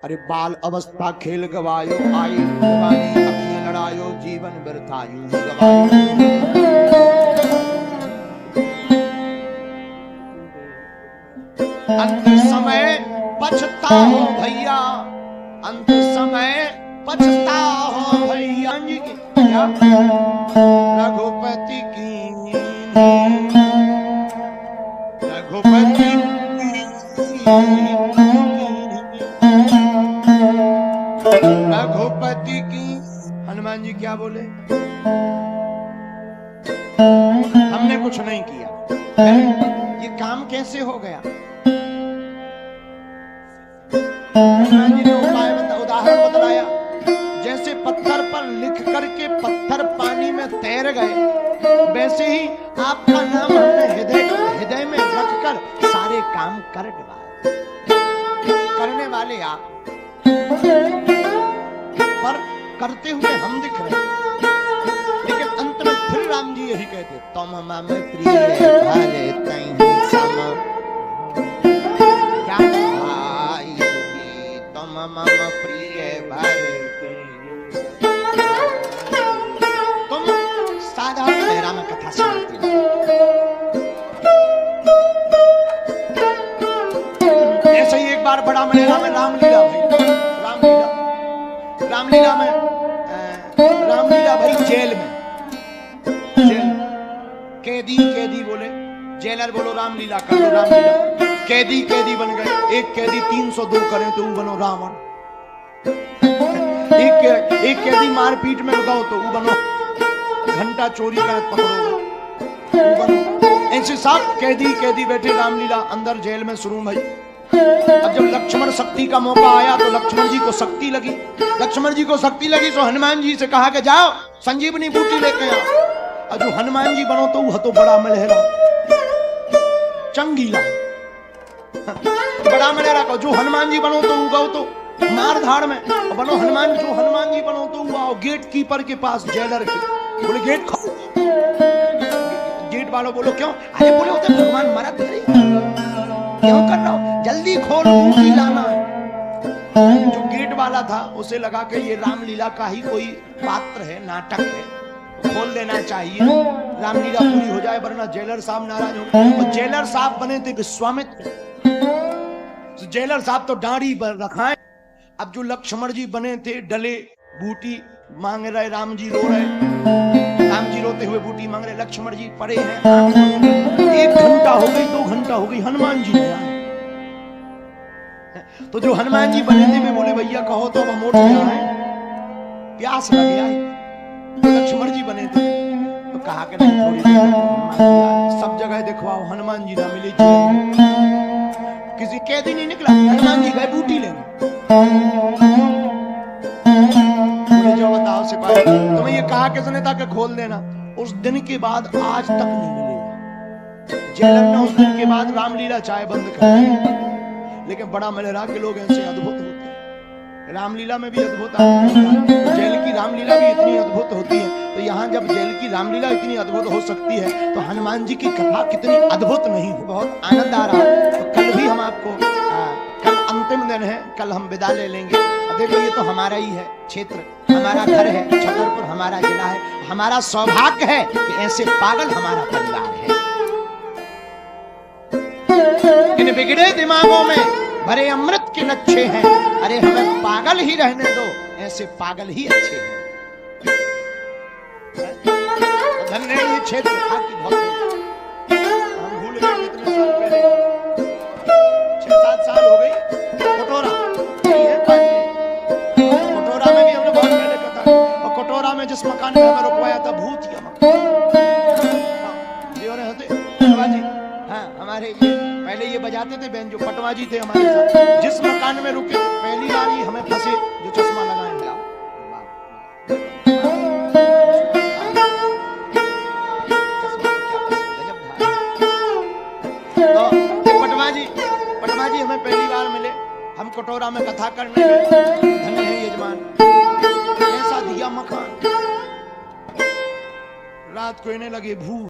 अरे बाल अवस्था खेल गवायो, आई जवानी अखियां लड़ायो, जीवन व्यर्थायु गवायो। अंत समय पछताओ भैया, अंत समय पछताओ भैया जी की क्या रघुपति की रघुपति रघुपति की। हनुमान जी क्या बोले? हमने कुछ नहीं किया, ये काम कैसे हो गया? हनुमान जी ने उपाय उदाहरण बतलाया, जैसे पत्थर पर लिख करके पत्थर पानी में तैर गए, वैसे ही आपका नाम हमने हृदय में रखकर सारे काम कर डाले। करने वाले आप, पर करते हुए हम दिख रहे हैं। लेकिन अंत में फिर राम जी यही कहते, तुम मम प्रिय भले तहि सम, क्या भाई तुम मम प्रिय भले, तुम साधारण मेरा में कथा सुनाते हो। ऐसे ही एक बार बड़ा मलेरा में रामलीला भाई, रामलीला भाई जेल में, कैदी बोले, जेलर बोलो रामलीला कर लो, रामलीला। कैदी बन गए, एक कैदी 302 करे तो वो बनो रावण, एक कैदी मारपीट में लगाओ तो वो बनो घंटा चोरी कर पकड़ो वो बनो। ऐसे सब कैदी बैठे रामलीला अंदर जेल में शुरू भाई। अब जब लक्ष्मण शक्ति का मौका आया तो लक्ष्मण जी को शक्ति लगी तो हनुमान जी से कहा कि जाओ संजीवनी बूटी लेके आओ। और जो हनुमान जी बनो तो वह तो बड़ा मलहरा चंगीला, बड़ा मलहरा को जो हनुमान जी बनो तो गो तो मार धाड़ में बनो, हनुमान जी बनो तो आओ गेट कीपर के पास, जेलर के बोले गेट खोलो। गेट वालों बोलो क्यों? अरे बोले होते भगवान मरद क्यों कर रहा हो, जल्दी खोल बूटी लाना। जो गेट वाला था उसे लगा कि ये रामलीला का ही कोई पात्र है, नाटक है, खोल देना चाहिए, रामलीला पूरी हो जाए, वरना जेलर साहब नाराज हो। और जेलर साहब बने थे विश्वामित्र, तो जेलर साहब तो दाढ़ी पर रखाए। अब जो लक्ष्मण जी बने थे डले, बूटी मांग रहे, राम जी रो रहे, राम जी रोते हुए बूटी मांग रहे, लक्ष्मण जी पड़े हैं। 1 घंटा हो गई, 2 घंटा हो गई, हनुमान जी नहीं आए। तो जो हनुमान जी बने थे वे बोले भैया कहो तो अब हम उठ जाए, प्यास लग गया है। तो लक्ष्मण जी बने थे तो कहा कि नहीं थोड़ी देर हनुमान जी आए, सब जगह दिखवाओ, हनुमान जी ना मिले, किसी कैदी नहीं निकला, हनुमान जी गए बूटी लेने। जो बताओ सिपाही, तुम्हें ये कहा किसने था कि खोल देना? उस दिन के बाद आज तक नहीं मिलेगा। जेलर ने उस दिन के बाद रामलीला चाय बंद कर दी। लेकिन बड़ा मलेरा के लोग ऐसे अद्भुत होते हैं, रामलीला में भी अद्भुत होता है, जेल की रामलीला भी इतनी अद्भुत होती है। तो यहाँ जब जेल की रामलीला इतनी अद्भुत हो सकती है तो हनुमान जी की कथा कितनी अद्भुत नहीं है। बहुत आनंद आ रहा है। तो कल भी हम आपको, कल अंतिम दिन है, कल हम विदा ले लेंगे। देखो ये तो हमारा ही है क्षेत्र, हमारा घर है, छतरपुर हमारा जिला है, हमारा सौभाग्य है कि ऐसे पागल हमारा परिवार है। इन बिगड़े दिमागों में भरे अमृत के लच्छे हैं, अरे हमें पागल ही रहने दो, ऐसे पागल ही अच्छे हैं। धन्य ये क्षेत्र था कि बहुत हम भूल गए कितने साल पहले, 6-7 साल हो गई। कटोरा में भी हमने बहुत पहले कथा, और कटोरा में जिस मकान में हमें रुकवाया था भूतिया मकान, हाँ हमारे ये पहले ये बजाते थे बैंजो, पटवा जी थे हमारे साथ, जिस मकान में रुके पहली बार ही हमें फंसे जो चश्मा लगाए थे। पटवा जी हमें पहली बार मिले, हम कटोरा में कथा करने गए। धन्य है यजमान, ऐसा दिया मकान, रात को इन्हें लगे भूख।